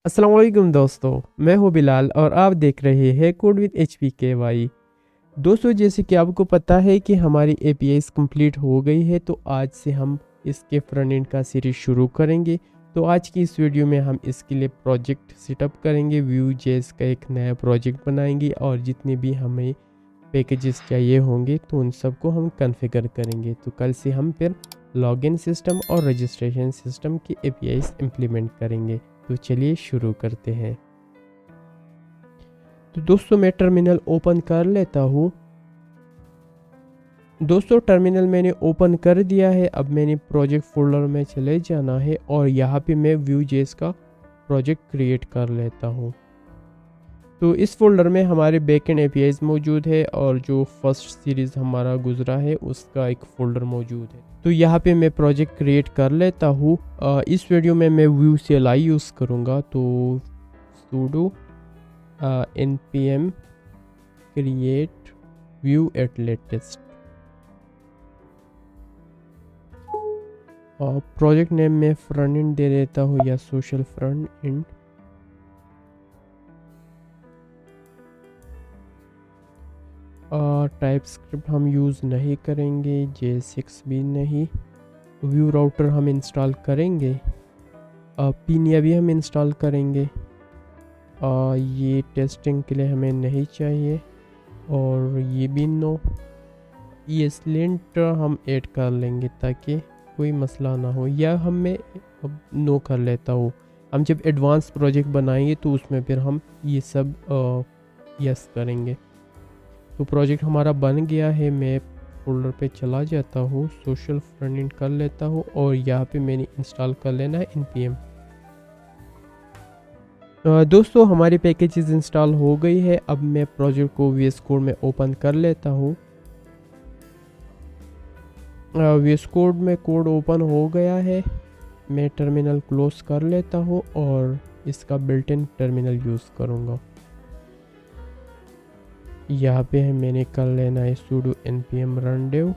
अस्सलाम वालेकुम दोस्तों, मैं हूं बिलाल और आप देख रहे हैं कोड विद HPKY। दोस्तों, जैसे कि आपको पता है कि हमारी APIs कंप्लीट हो गई है, तो आज से हम इसके फ्रंट एंड का सीरीज शुरू करेंगे। तो आज की इस वीडियो में हम इसके लिए प्रोजेक्ट सेटअप करेंगे, Vue.js का एक नया प्रोजेक्ट बनाएंगे और जितने भी हमें पैकेजेस चाहिए होंगे तो उन सबको हम कॉन्फ़िगर करेंगे। तो कल से हम फिर लॉगिन सिस्टम और रजिस्ट्रेशन सिस्टम की APIs इम्प्लीमेंट करेंगे। तो चलिए शुरू करते हैं। तो दोस्तों, मैं टर्मिनल ओपन कर लेता हूँ। दोस्तों, टर्मिनल मैंने ओपन कर दिया है। अब मैंने प्रोजेक्ट फोल्डर में चले जाना है और यहाँ पे मैं Vue.js का प्रोजेक्ट क्रिएट कर लेता हूँ। तो इस फोल्डर में हमारे बैकएंड APIs मौजूद है और जो फर्स्ट सीरीज़ हमारा गुजरा है उसका एक फ़ोल्डर मौजूद है। तो यहाँ पे मैं प्रोजेक्ट क्रिएट कर लेता हूँ। इस वीडियो में मैं Vue CLI यूज़ करूँगा। तो sudo npm create Vue at latest और प्रोजेक्ट नेम में फ्रंट एंड दे देता हूँ या social front end. Type script हम यूज़ नहीं करेंगे, JSX भी नहीं। व्यू राउटर हम इंस्टॉल करेंगे, पिनिया भी हम इंस्टॉल करेंगे। ये टेस्टिंग के लिए हमें नहीं चाहिए और ये भी नो। ये स्लिंट हम ऐड कर लेंगे ताकि कोई मसला ना हो, या हम मैं अब नो कर लेता हूँ। हम जब एडवांस प्रोजेक्ट बनाएंगे तो उसमें फिर हम ये सब यस करेंगे। तो प्रोजेक्ट हमारा बन गया है। मैं फोल्डर पे चला जाता हूँ, सोशल फ्रंट एंड कर लेता हूँ और यहाँ पे मैंने इंस्टॉल कर लेना है npm। दोस्तों, हमारी पैकेजेस इंस्टॉल हो गई है। अब मैं प्रोजेक्ट को VS कोड में ओपन कर लेता हूँ। VS कोड में कोड ओपन हो गया है। मैं टर्मिनल क्लोज कर लेता हूँ और इसका बिल्ट इन टर्मिनल यूज़ करूँगा। यहाँ पे है मैंने कर लेना है sudo npm run dev।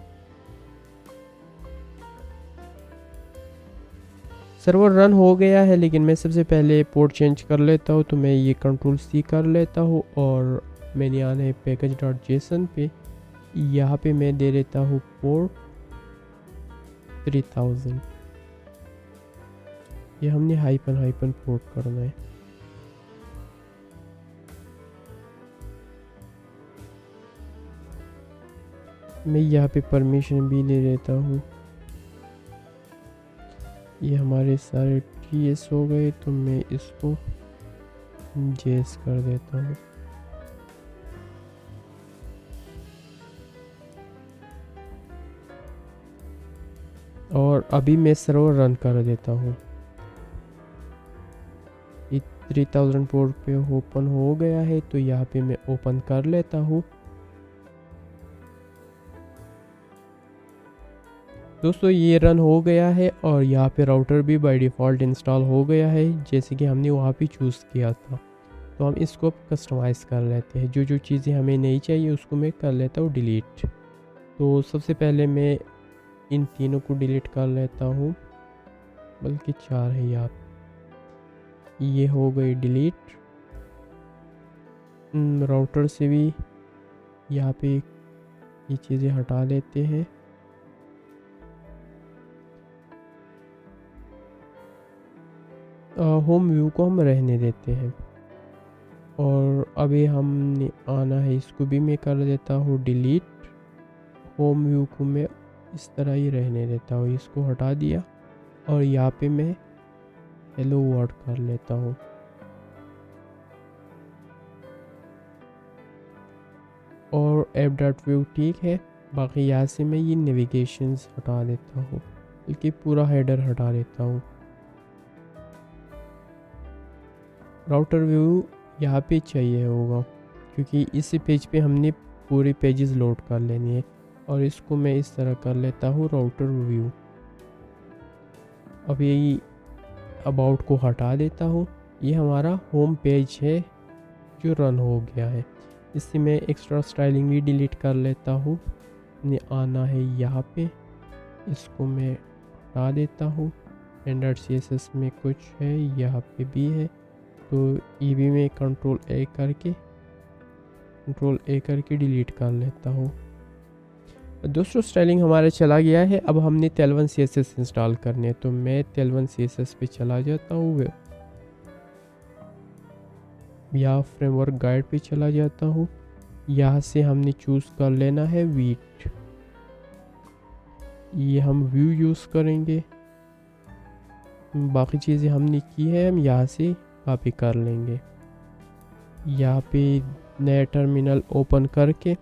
Server run हो गया है, लेकिन मैं सबसे पहले पोर्ट चेंज कर लेता हूँ। तो मैं ये Ctrl+C कर लेता हूँ और मैंने आना है package.json पे। यहाँ पे मैं दे देता हूँ पोर्ट 3000। ये हमने हाइपन पोर्ट करना है। मैं यहाँ पे परमिशन भी दे देता हूँ। ये हमारे सारे TS हो गए, तो मैं इसको JS कर देता हूँ। और अभी मैं सर्वर रन कर देता हूँ। ये 3000 पोर्ट पे ओपन हो गया है, तो यहाँ पे मैं ओपन कर लेता हूँ। दोस्तों, ये रन हो गया है और यहाँ पे राउटर भी बाय डिफ़ॉल्ट इंस्टॉल हो गया है, जैसे कि हमने वहाँ पे चूज़ किया था। तो हम इसको कस्टमाइज़ कर लेते हैं। जो जो चीज़ें हमें नहीं चाहिए उसको मैं कर लेता हूँ डिलीट। तो सबसे पहले मैं इन तीनों को डिलीट कर लेता हूँ, बल्कि 4 है यहाँ पे। ये हो गई डिलीट। राउटर से भी यहाँ पे ये चीज़ें हटा लेते हैं। होम व्यू को हम रहने देते हैं और अभी हमने आना है, इसको भी मैं कर देता हूँ डिलीट। होम व्यू को मैं इस तरह ही रहने देता हूँ, इसको हटा दिया और यहाँ पे मैं हेलो वर्ल्ड कर लेता हूँ। और app.view ठीक है। बाकी यहाँ से मैं ये नेविगेशंस हटा देता हूँ, बल्कि पूरा हेडर हटा देता हूँ। राउटर व्यू यहाँ पे चाहिए होगा, क्योंकि इसी पेज पे हमने पूरे पेजेस लोड कर लेनी है। और इसको मैं इस तरह कर लेता हूँ राउटर व्यू। अब यही अबाउट को हटा देता हूँ। ये हमारा होम पेज है जो रन हो गया है। इससे मैं एक्स्ट्रा स्टाइलिंग भी डिलीट कर लेता हूँ। ने आना है यहाँ पे, इसको मैं हटा देता हूँ। स्टैंडर्ड CSS में कुछ है, यहाँ पे भी है। तो ये भी मैं कंट्रोल ए करके डिलीट कर लेता हूँ। दोस्तों स्टाइलिंग हमारा चला गया है। अब हमने Tailwind CSS इंस्टॉल करने हैं, तो मैं Tailwind CSS पे चला जाता हूँ या फ्रेमवर्क गाइड पे चला जाता हूँ। यहाँ से हमने चूज़ कर लेना है वीट, ये हम व्यू यूज़ करेंगे। बाकी चीज़ें हमने की है हम यहाँ से कॉपी कर लेंगे। यहाँ पे नया टर्मिनल ओपन करके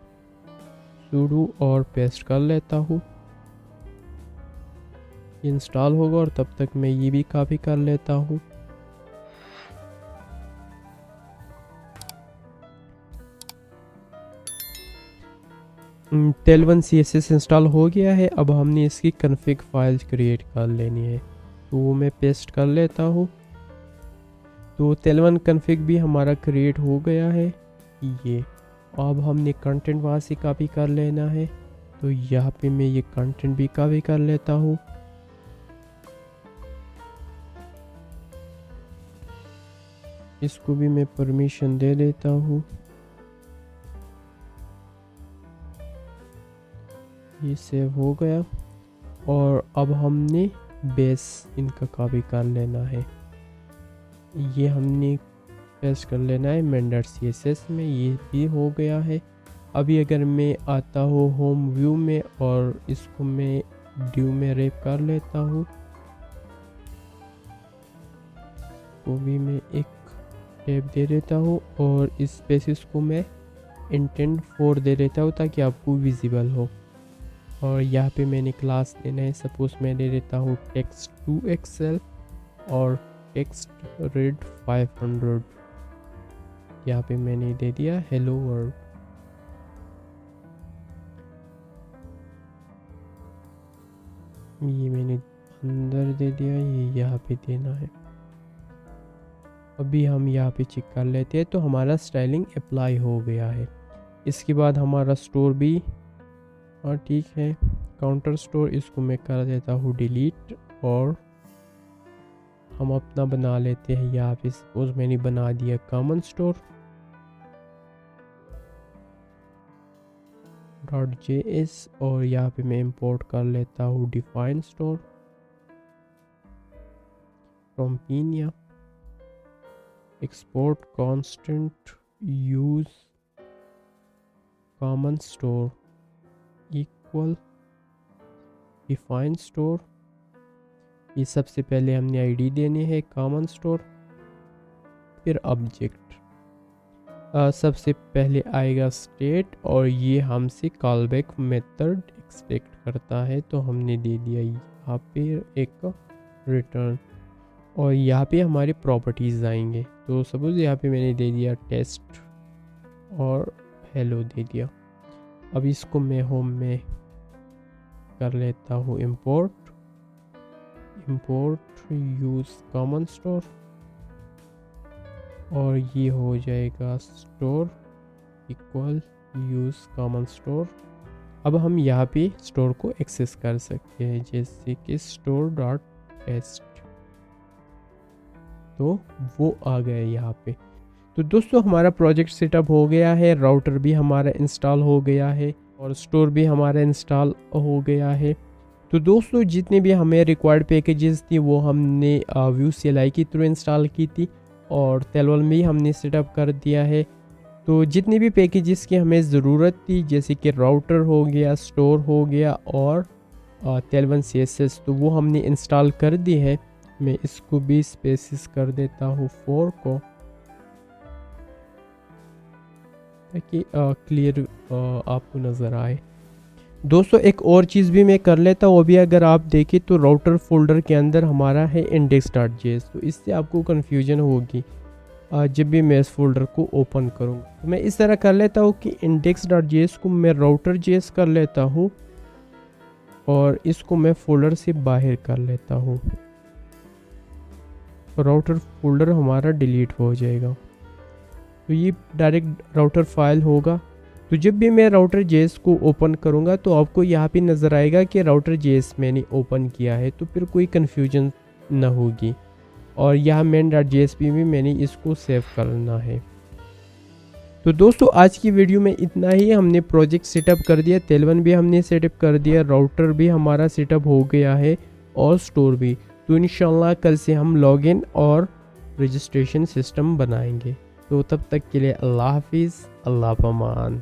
sudo और पेस्ट कर लेता हूँ। इंस्टॉल होगा और तब तक मैं ये भी कॉपी कर लेता हूँ। Tailwind CSS इंस्टॉल हो गया है। अब हमने इसकी कॉन्फ़िग फाइल्स क्रिएट कर लेनी है, तो वो मैं पेस्ट कर लेता हूँ। तो Tailwind कॉन्फ़िग भी हमारा क्रिएट हो गया है। ये अब हमने कंटेंट वहाँ से कॉपी कर लेना है, तो यहाँ पे मैं ये कंटेंट भी कॉपी कर लेता हूँ। इसको भी मैं परमिशन दे देता हूँ। ये सेव हो गया और अब हमने बेस इनका कॉपी कर लेना है। ये हमने पेस्ट कर लेना है मेंडर CSS में, ये भी हो गया है। अभी अगर मैं आता हूँ होम व्यू में और इसको मैं ड्यू में रैप कर लेता हूँ, वो भी मैं एक टैब दे देता हूँ और इस स्पेसिस को मैं इंटेंट 4 दे देता हूँ ताकि आपको विजिबल हो। और यहाँ पे मैंने क्लास देना है, सपोज मैं दे देता हूँ टेक्स्ट टू एक्सेल और टेक्स्ट रीड 500। यहाँ पे मैंने दे दिया हेलो वर्ल्ड। ये मैंने अंदर दे दिया, ये यहाँ पे देना है। अभी हम यहाँ पे चेक कर लेते हैं, तो हमारा स्टाइलिंग अप्लाई हो गया है। इसके बाद हमारा स्टोर भी ठीक है, काउंटर स्टोर, इसको मैं कर देता हूँ डिलीट और हम अपना बना लेते हैं। यहाँ पे सपोज मैंने बना दिया कॉमन स्टोर .js और यहाँ पे मैं इंपोर्ट कर लेता हूँ define store from Pinia, export constant use common store equal define store. ये सबसे पहले हमने आईडी देनी है कॉमन स्टोर, फिर ऑब्जेक्ट सबसे पहले आएगा स्टेट और ये हमसे कॉलबैक मेथड एक्सपेक्ट करता है, तो हमने दे दिया यहाँ पे एक रिटर्न और यहाँ पे हमारे प्रॉपर्टीज़ आएंगे। तो सपोज यहाँ पे मैंने दे दिया टेस्ट और हेलो दे दिया। अब इसको मैं होम में कर लेता हूँ इंपोर्ट यूज़ कॉमन स्टोर और ये हो जाएगा store equal use common store. अब हम यहाँ पे स्टोर को एक्सेस कर सकते हैं, जैसे कि store.test, तो वो आ गया यहाँ पे। तो दोस्तों हमारा प्रोजेक्ट सेटअप हो गया है, राउटर भी हमारा इंस्टॉल हो गया है और स्टोर भी हमारा इंस्टॉल हो गया है। तो दोस्तों जितने भी हमें रिक्वायर्ड पैकेजेस थी वो हमने व्यू CLI के थ्रू इंस्टॉल की थी और Tailwind में हमने सेटअप कर दिया है। तो जितने भी पैकेजेस की हमें ज़रूरत थी, जैसे कि राउटर हो गया, स्टोर हो गया और Tailwind CSS, तो वो हमने इंस्टॉल कर दी है। मैं इसको भी स्पेसिस कर देता हूँ 4 को, ताकि क्लियर आपको नज़र आए। दोस्तों एक और चीज़ भी मैं कर लेता हूँ, वो भी अगर आप देखें तो राउटर फोल्डर के अंदर हमारा है index.js, तो इससे आपको कन्फ्यूजन होगी जब भी मैं इस फोल्डर को ओपन करूँगा। तो मैं इस तरह कर लेता हूँ कि index.js को मैं router.js कर लेता हूँ और इसको मैं फोल्डर से बाहर कर लेता हूँ, राउटर फोल्डर हमारा डिलीट हो जाएगा। तो ये डायरेक्ट राउटर फाइल होगा। तो जब भी मैं router.js को ओपन करूंगा तो आपको यहाँ पे नज़र आएगा कि router.js मैंने ओपन किया है, तो फिर कोई कन्फ्यूजन ना होगी। और यहाँ main.jsp में मैंने इसको सेव करना है। तो दोस्तों आज की वीडियो में इतना ही। हमने प्रोजेक्ट सेटअप कर दिया, टेल1 भी हमने सेटअप कर दिया, राउटर भी हमारा सेटअप हो गया है और स्टोर भी। तो इंशाल्लाह कल से हम लॉगिन और रजिस्ट्रेशन सिस्टम बनाएंगे। तो तब तक के लिए अल्लाह हाफिज़, अल्लाह पमान।